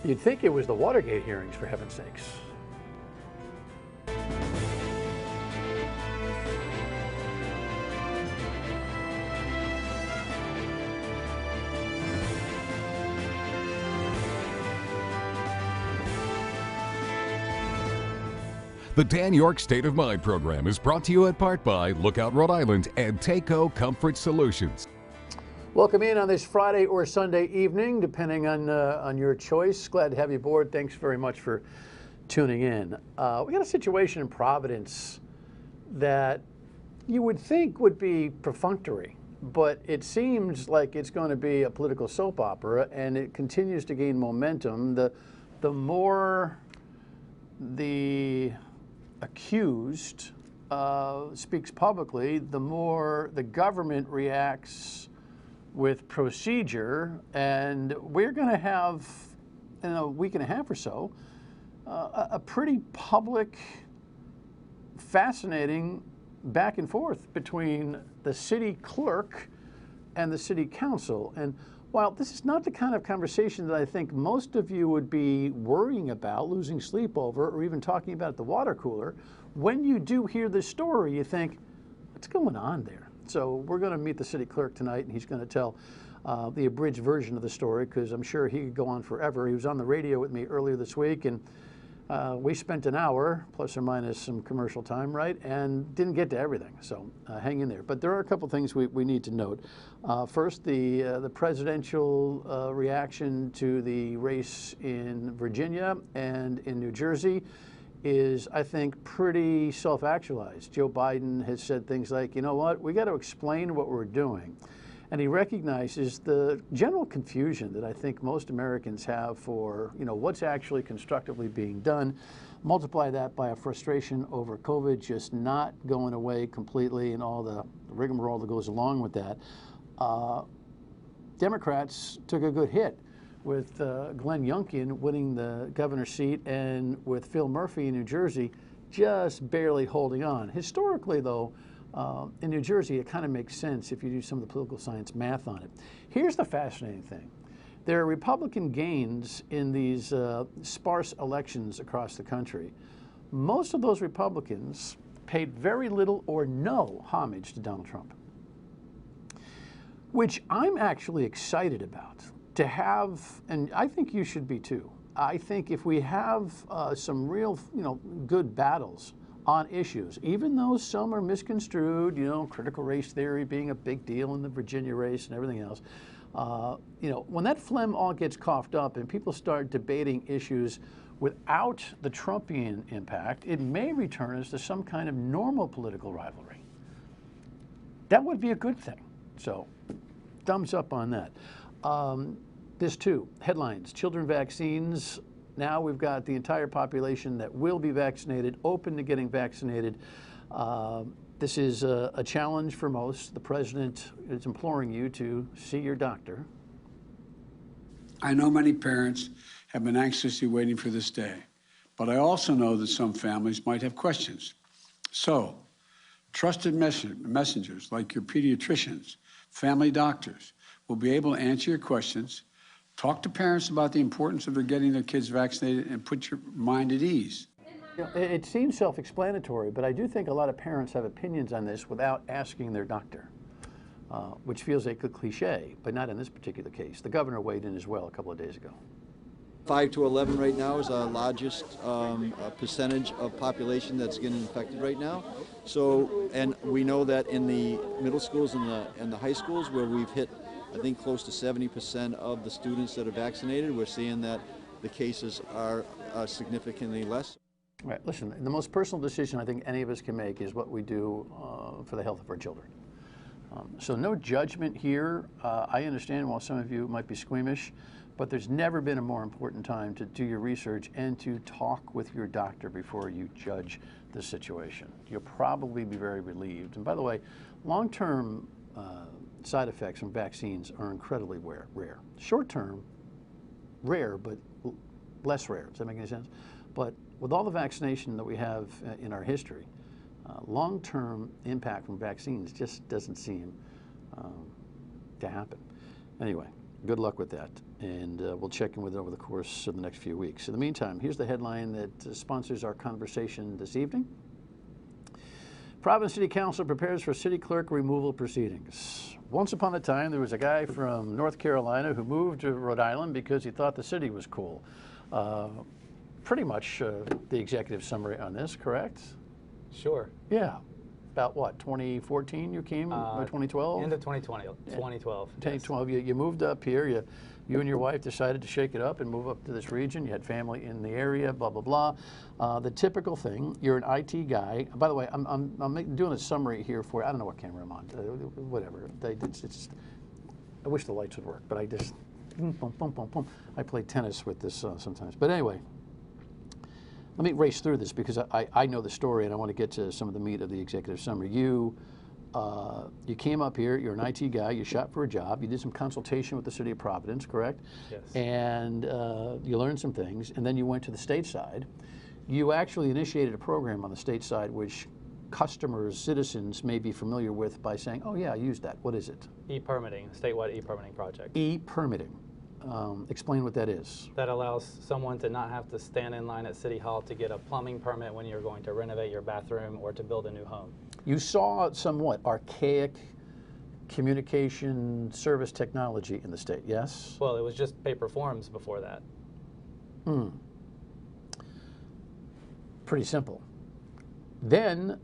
You'd think it was the Watergate hearings, for heaven's sakes. The Dan Yorke State of Mind program is brought to you in part by Lookout Rhode Island and Taco Comfort Solutions. Welcome in on this Friday or Sunday evening, depending on your choice. Glad to have you aboard. Thanks very much for tuning in. We got a situation in Providence that you would think would be perfunctory, but it seems like it's going to be a political soap opera, and it continues to gain momentum. The more the accused speaks publicly, the more the government reacts with procedure, and we're going to have, in a week and a half or so, a pretty public, fascinating back and forth between the city clerk and the city council. And while this is not the kind of conversation that I think most of you would be worrying about, losing sleep over, or even talking about at the water cooler, when you do hear this story, you think, what's going on there? So we're going to meet the city clerk tonight, and he's going to tell the abridged version of the story, because I'm sure he could go on forever. He was on the radio with me earlier this week, and we spent an hour, plus or minus some commercial time, right, and didn't get to everything, so hang in there. But there are a couple things we need to note. First, the presidential reaction to the race in Virginia and in New Jersey is, I think, pretty self-actualized. Joe Biden has said things like, you know what, we got to explain what we're doing. And he recognizes the general confusion that I think most Americans have for, what's actually constructively being done. Multiply that by a frustration over COVID just not going away completely and all the rigmarole that goes along with that. Democrats took a good hit with Glenn Youngkin winning the governor's seat, and with Phil Murphy in New Jersey just barely holding on. Historically, though, in New Jersey, it kind of makes sense if you do some of the political science math on it. Here's the fascinating thing. There are Republican gains in these sparse elections across the country. Most of those Republicans paid very little or no homage to Donald Trump, which I'm actually excited about to have, and I think you should be too. I think if we have some real, good battles on issues, even though some are misconstrued, critical race theory being a big deal in the Virginia race and everything else, when that phlegm all gets coughed up and people start debating issues without the Trumpian impact, it may return us to some kind of normal political rivalry. That would be a good thing. So, thumbs up on that. This too, headlines, children vaccines. Now we've got the entire population that will be vaccinated, open to getting vaccinated. This is a challenge for most. The president is imploring you to see your doctor. I know many parents have been anxiously waiting for this day, but I also know that some families might have questions. So, trusted messengers like your pediatricians, family doctors, will be able to answer your questions, talk to parents about the importance of getting their kids vaccinated, and put your mind at ease. It seems self-explanatory, but I do think a lot of parents have opinions on this without asking their doctor, which feels like a cliche, but not in this particular case. The governor weighed in as well a couple of days ago. 5 to 11 right now is our largest percentage of population that's getting infected right now. So, and we know that in the middle schools and the high schools where we've hit, I think, close to 70% of the students that are vaccinated, we're seeing that the cases are significantly less. Right. Listen, the most personal decision I think any of us can make is what we do for the health of our children. So no judgment here. I understand while some of you might be squeamish, but there's never been a more important time to do your research and to talk with your doctor before you judge the situation. You'll probably be very relieved. And by the way, long-term side effects from vaccines are incredibly rare. Short-term, rare, but less rare. Does that make any sense? But with all the vaccination that we have in our history, long-term impact from vaccines just doesn't seem to happen. Anyway, Good luck with that, and we'll check in with it over the course of the next few weeks. In the meantime, here's the headline that sponsors our conversation this evening. Providence City Council prepares for city clerk removal proceedings. Once upon a time, there was a guy from North Carolina who moved to Rhode Island because he thought the city was cool. Pretty much the executive summary on this, correct? Sure. Yeah. About what, 2014 you came, or 2012? End of 2020, 2012. 2012, you moved up here, you and your wife decided to shake it up and move up to this region. You had family in the area, blah, blah, blah. The typical thing, you're an IT guy. By the way, I'm doing a summary here for you. I don't know what camera I'm on, whatever. I wish the lights would work, but I just, boom, boom, boom, boom, boom. I play tennis with this sometimes. But anyway, let me race through this because I know the story and I want to get to some of the meat of the executive summary. You came up here, you're an IT guy, you shot for a job, you did some consultation with the city of Providence, correct? Yes. And you learned some things, and then you went to the state side. You actually initiated a program on the state side which customers, citizens may be familiar with by saying, oh yeah, I used that. What is it? E-permitting, statewide e-permitting project. E-permitting. Explain what that is. That allows someone to not have to stand in line at City Hall to get a plumbing permit when you're going to renovate your bathroom or to build a new home. You saw somewhat archaic communication service technology in the state, yes? Well, it was just paper forms before that. Pretty simple. Then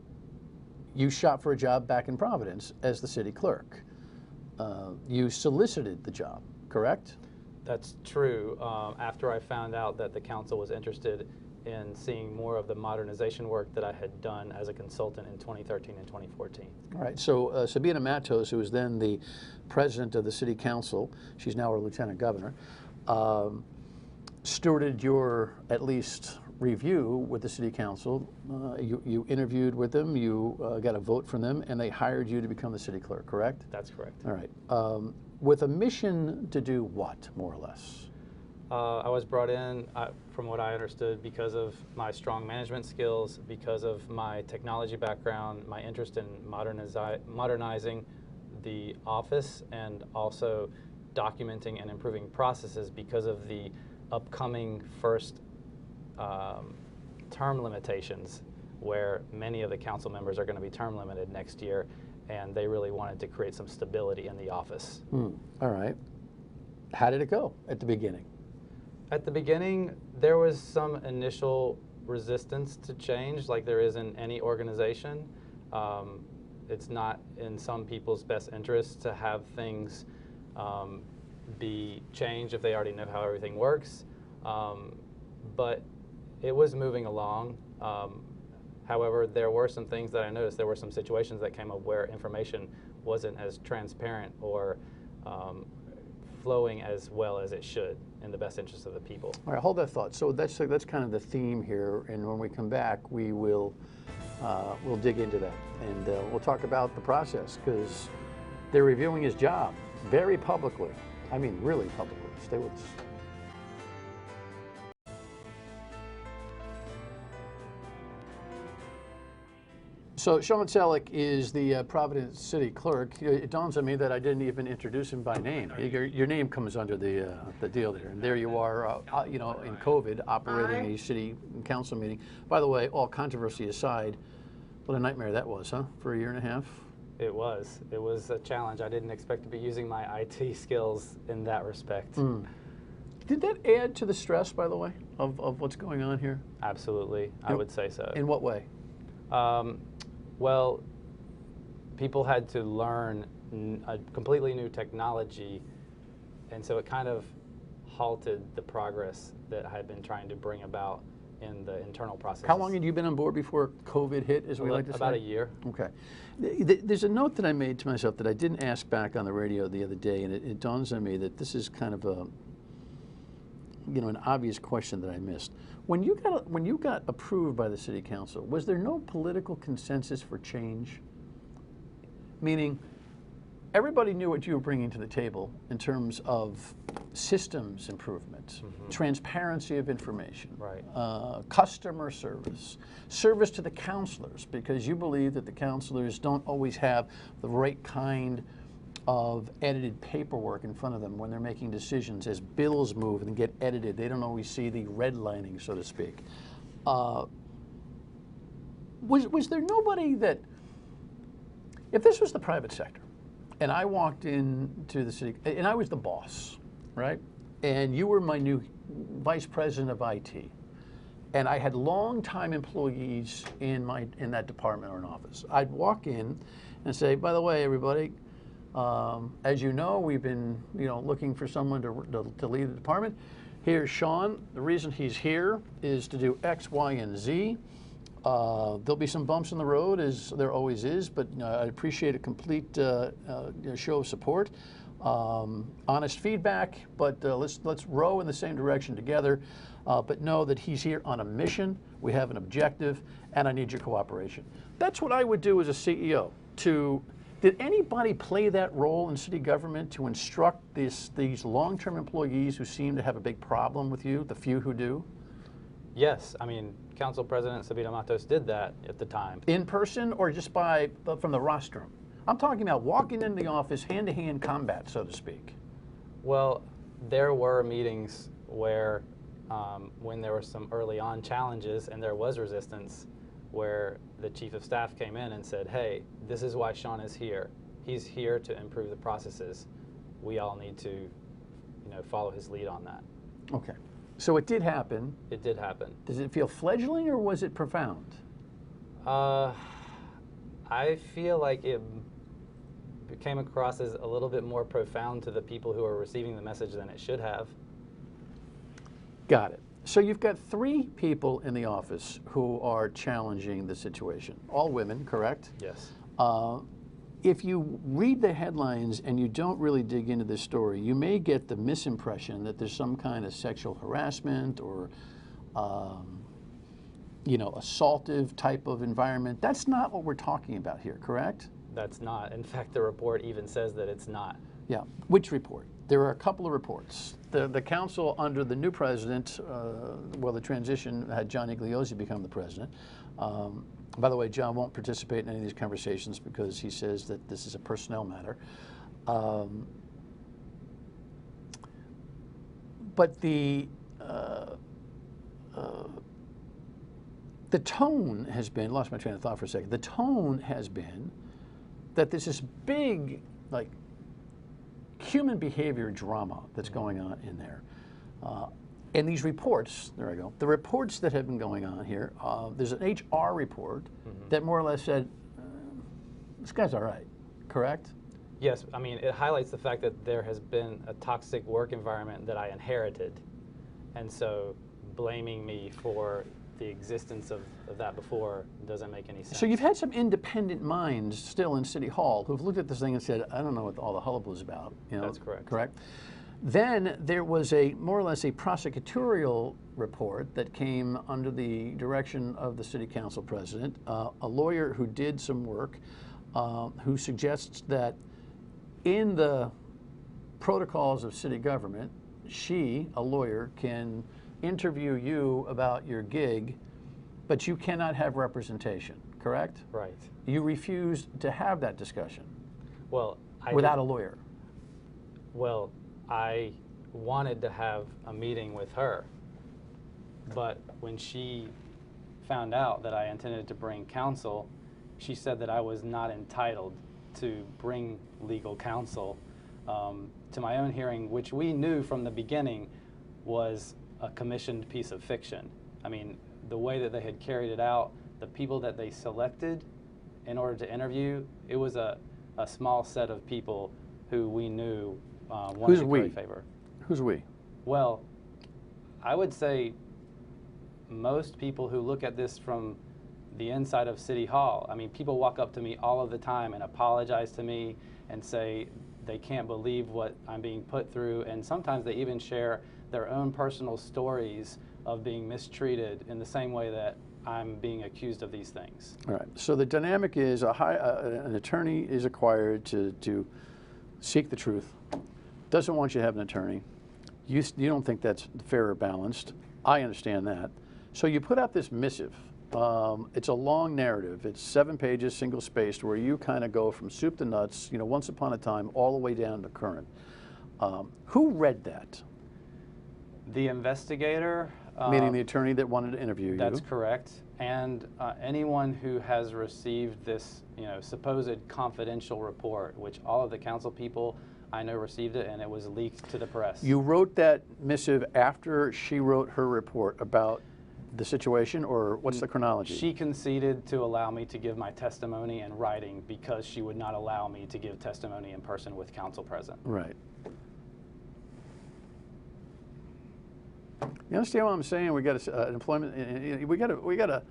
you shot for a job back in Providence as the city clerk. You solicited the job, correct? That's true. After I found out that the council was interested in seeing more of the modernization work that I had done as a consultant in 2013 and 2014. All right, so Sabina Matos, who was then the president of the city council, she's now our lieutenant governor, stewarded your, at least, review with the city council. You interviewed with them, you got a vote from them, and they hired you to become the city clerk, correct? That's correct. All right. With a mission to do what, more or less? I was brought in, from what I understood, because of my strong management skills, because of my technology background, my interest in modernizing the office, and also documenting and improving processes because of the upcoming first term limitations, where many of the council members are going to be term limited next year, and they really wanted to create some stability in the office. All right. How did it go at the beginning? At the beginning, there was some initial resistance to change, like there is in any organization. It's not in some people's best interest to have things be changed if they already know how everything works. But it was moving along. However, there were some things that I noticed. There were some situations that came up where information wasn't as transparent or flowing as well as it should in the best interest of the people. All right, hold that thought. So that's kind of the theme here, and when we come back, we will we'll dig into that, and we'll talk about the process, because they're reviewing his job very publicly. I mean, really publicly. Stay with us. So Shawn Selleck is the Providence City Clerk. It dawns on me that I didn't even introduce him by name. Your name comes under the deal there, and there you are, you know, in COVID, operating a city council meeting. By the way, all controversy aside, what a nightmare that was, huh? For a year and a half. It was. It was a challenge. I didn't expect to be using my IT skills in that respect. Did that add to the stress, by the way, of what's going on here? Absolutely, I would say so. In what way? Well, people had to learn a completely new technology, and so it kind of halted the progress that I had been trying to bring about in the internal process. How long had you been on board before COVID hit, as we like to say? About a year. Okay. There's a note that I made to myself that I didn't ask back on the radio the other day, and it dawns on me that this is kind of a, you know, an obvious question that I missed. When you got approved by the city council, was there no political consensus for change? Meaning, everybody knew what you were bringing to the table in terms of systems improvement, transparency of information, right. Customer service, service to the counselors, because you believe that the counselors don't always have the right kind of edited paperwork in front of them when they're making decisions as bills move and get edited. They don't always see the redlining, so to speak. Was there nobody that, if this was the private sector, and I walked into the city, and I was the boss, right? And you were my new vice president of IT, and I had long-time employees in that department or an office. I'd walk in and say, by the way, everybody, as you know, we've been looking for someone to lead the department. Here's Shawn. The reason he's here is to do X, Y, and Z. There'll be some bumps in the road, as there always is, but I appreciate a complete show of support, honest feedback. But let's row in the same direction together. But know that he's here on a mission. We have an objective, and I need your cooperation. That's what I would do as a CEO. Did anybody play that role in city government to instruct these long-term employees who seem to have a big problem with you, the few who do? Yes, I mean, Council President Sabina Matos did that at the time. In person or just from the rostrum? I'm talking about walking into the office, hand-to-hand combat, so to speak. Well, there were meetings where, when there were some early on challenges and there was resistance, where the chief of staff came in and said, hey, this is why Shawn is here. He's here to improve the processes. We all need to follow his lead on that. Okay. So it did happen. It did happen. Does it feel fledgling or was it profound? I feel like it came across as a little bit more profound to the people who are receiving the message than it should have. Got it. So you've got 3 people in the office who are challenging the situation. All women, correct? Yes. If you read the headlines and you don't really dig into this story, you may get the misimpression that there's some kind of sexual harassment or, assaultive type of environment. That's not what we're talking about here, correct? That's not. In fact, the report even says that it's not. Yeah. Which report? There are a couple of reports. The council under the new president, the transition had John Igliozzi become the president. By the way, John won't participate in any of these conversations because he says that this is a personnel matter. But the tone has been, lost my train of thought for a second, the tone has been that there's this big, human behavior drama that's going on in there. And these reports, there I go, the reports that have been going on here, there's an HR report that more or less said, this guy's all right, correct? Yes, I mean, it highlights the fact that there has been a toxic work environment that I inherited. And so blaming me for the existence of that before doesn't make any sense. So you've had some independent minds still in City Hall who've looked at this thing and said, I don't know what all the hullabaloo is about. That's correct. Correct? Then there was more or less a prosecutorial report that came under the direction of the City Council president, a lawyer who did some work, who suggests that in the protocols of city government, she, a lawyer, can interview you about your gig, but you cannot have representation, correct? Right. You refused to have that discussion. Well, without a lawyer. Well, I wanted to have a meeting with her, but when she found out that I intended to bring counsel, she said that I was not entitled to bring legal counsel to my own hearing, which we knew from the beginning was a commissioned piece of fiction. I mean, the way that they had carried it out, the people that they selected in order to interview, it was a small set of people who we knew wanted to curry favor. Who's we? Well, I would say most people who look at this from the inside of City Hall, I mean, people walk up to me all of the time and apologize to me and say they can't believe what I'm being put through, and sometimes they even share their own personal stories of being mistreated in the same way that I'm being accused of these things. All right. So the dynamic is an attorney is acquired to seek the truth, doesn't want you to have an attorney. You don't think that's fair or balanced. I understand that. So you put out this missive It's a long narrative. It's 7 pages, single spaced, where you kind of go from soup to nuts, you know, once upon a time, all the way down to current. Who read that? The investigator. Meaning the attorney that wanted to interview you. That's correct. And anyone who has received this, you know, supposed confidential report, which all of the council people I know received it, and it was leaked to the press. You wrote that missive after she wrote her report about the situation, or what's the chronology? She conceded to allow me to give my testimony in writing because she would not allow me to give testimony in person with council present. Right. You understand what I'm saying? We got an employment. We got a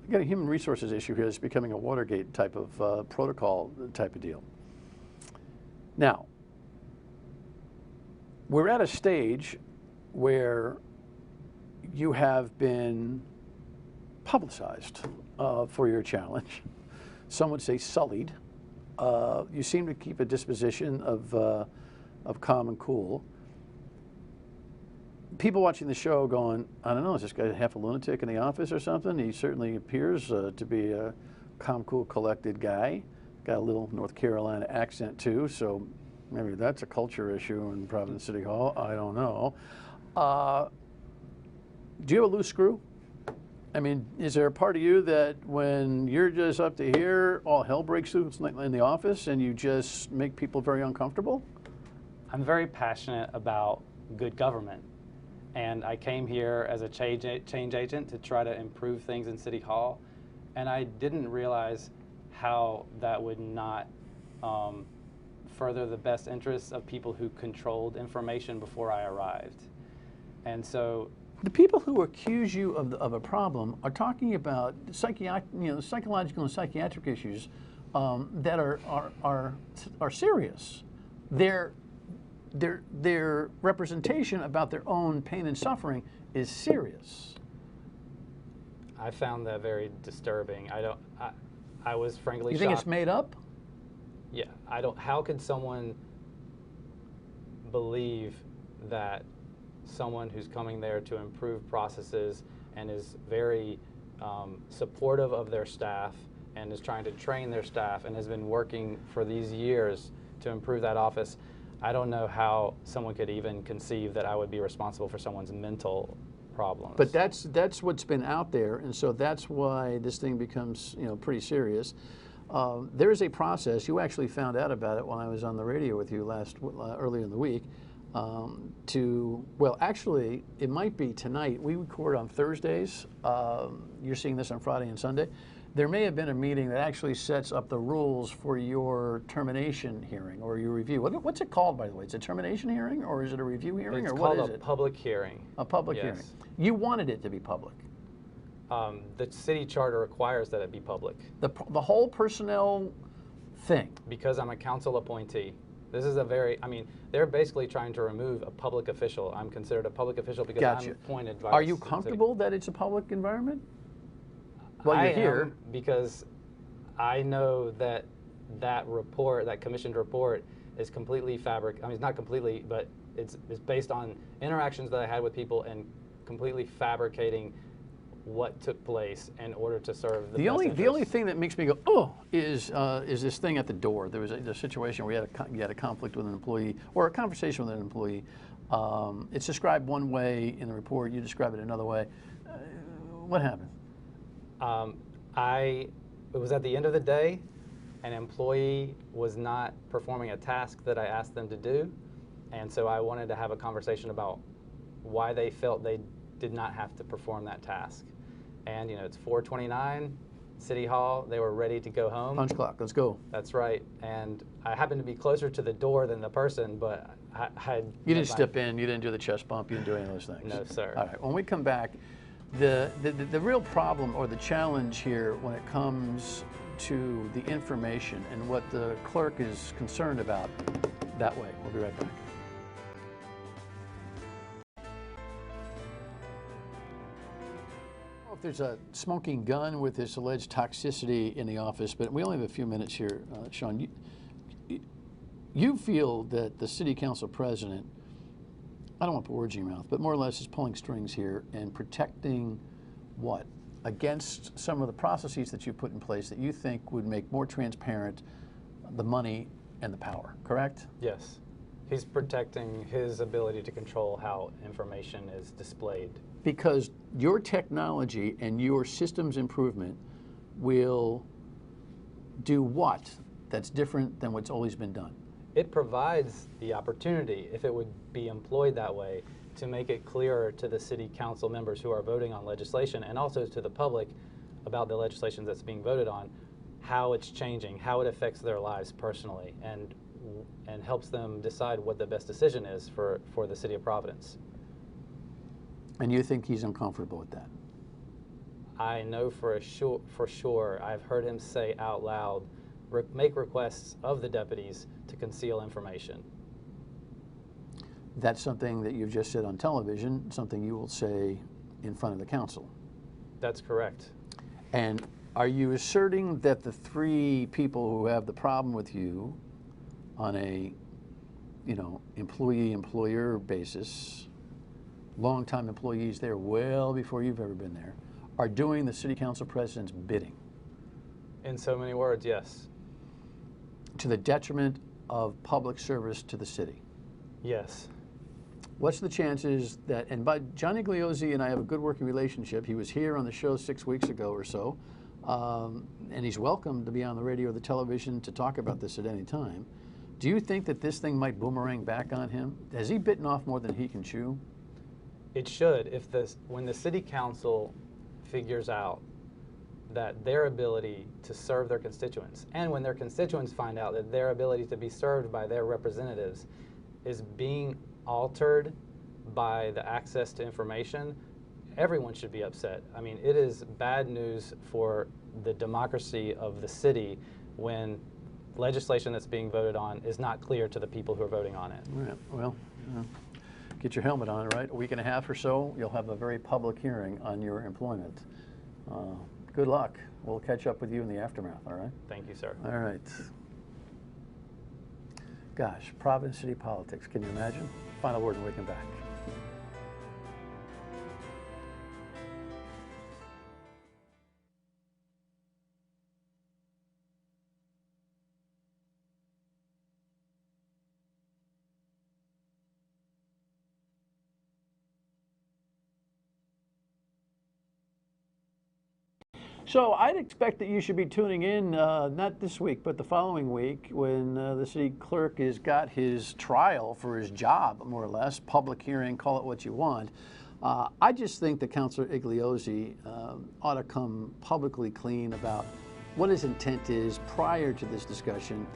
human resources issue here that's becoming a Watergate type of protocol type of deal. Now, we're at a stage where you have been publicized for your challenge. Some would say sullied. You seem to keep a disposition of calm and cool. People watching the show going, I don't know, is this guy half a lunatic in the office or something? He certainly appears to be a calm, cool, collected guy. Got a little North Carolina accent too, so maybe that's a culture issue in Providence City Hall. I don't know. Do you have a loose screw? I mean, is there a part of you that when you're just up to here, all hell breaks loose in the office and you just make people very uncomfortable? I'm very passionate about good government. And I came here as a change agent to try to improve things in City Hall. And I didn't realize how that would not further the best interests of people who controlled information before I arrived. And so the people who accuse you of a problem are talking about psychological and psychiatric issues that are serious. Their representation about their own pain and suffering is serious. I found that very disturbing. I was frankly shocked. You think it's made up? Yeah, how could someone believe that someone who's coming there to improve processes and is very supportive of their staff and is trying to train their staff and has been working for these years to improve that office, I don't know how someone could even conceive that I would be responsible for someone's mental problems. But that's what's been out there, and so that's why this thing becomes, you know, pretty serious. There is a process. You actually found out about it when I was on the radio with you earlier in the week. Well, actually, it might be tonight. We record on Thursdays. You're seeing this on Friday and Sunday. There may have been a meeting that actually sets up the rules for your termination hearing or your review. What's it called, by the way? It's a termination hearing, or is it a review hearing, or what is it? It's called a public hearing. A public hearing. You wanted it to be public. The city charter requires that it be public. The whole personnel thing. Because I'm a council appointee. This is they're basically trying to remove a public official. I'm considered a public official because I'm appointed by Are you comfortable that it's a public environment? Well, you're here. Am, because I know that report, that commissioned report, is completely it's not completely, but it's based on interactions that I had with people and completely fabricating what took place in order to serve the only thing that makes me go, oh, is this thing at the door. There was a situation where you had a conflict with an employee, or a conversation with an employee. It's described one way in the report. You describe it another way. What happened? It was at the end of the day. An employee was not performing a task that I asked them to do, and so I wanted to have a conversation about why they felt they did not have to perform that task. And you know, it's 4:29, City Hall. They were ready to go home. Punch clock. Let's go. That's right. And I happened to be closer to the door than the person, but You didn't step in. You didn't do the chest bump. You didn't do any of those things. No, sir. All right. When we come back, the real problem or the challenge here when it comes to the information and what the clerk is concerned about, that way. We'll be right back. If there's a smoking gun with this alleged toxicity in the office, but we only have a few minutes here, Shawn. You feel that the city council president, I don't want to put words in your mouth, but more or less is pulling strings here and protecting what? against some of the processes that you put in place that you think would make more transparent the money and the power, correct? Yes. He's protecting his ability to control how information is displayed. Because your technology and your systems improvement will do what that's different than what's always been done? It provides the opportunity, if it would be employed that way, to make it clearer to the city council members who are voting on legislation and also to the public about the legislation that's being voted on, how it's changing, how it affects their lives personally, and helps them decide what the best decision is for the city of Providence. And you think he's uncomfortable with that? I know for sure, I've heard him say out loud, make requests of the deputies to conceal information. That's something that you've just said on television, something you will say in front of the council. That's correct. And are you asserting that the three people who have the problem with you on a, employee-employer basis, longtime employees there well before you've ever been there, are doing the city council president's bidding? In so many words, yes. To the detriment of public service to the city? Yes. What's the chances that, and by Johnny Gliozzi and I have a good working relationship. He was here on the show 6 weeks ago or so, and he's welcome to be on the radio or the television to talk about this at any time. Do you think that this thing might boomerang back on him? Has he bitten off more than he can chew? It should. When the city council figures out that their ability to serve their constituents, and when their constituents find out that their ability to be served by their representatives is being altered by the access to information, everyone should be upset. I mean, it is bad news for the democracy of the city when legislation that's being voted on is not clear to the people who are voting on it. All right. Well, get your helmet on, right? A week and a half or so, you'll have a very public hearing on your employment. Good luck. We'll catch up with you in the aftermath, all right? Thank you, sir. All right. Gosh, Providence City politics, can you imagine? Final word and we come back. So I'd expect that you should be tuning in, not this week, but the following week when the city clerk has got his trial for his job, more or less, public hearing, call it what you want. I just think that Councilor Igliozzi ought to come publicly clean about what his intent is prior to this discussion.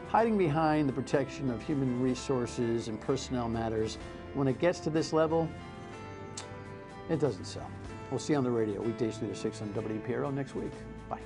Hiding behind the protection of human resources and personnel matters, when it gets to this level, it doesn't sell. We'll see you on the radio, weekdays 3 to 6 on WPRI next week. Bye.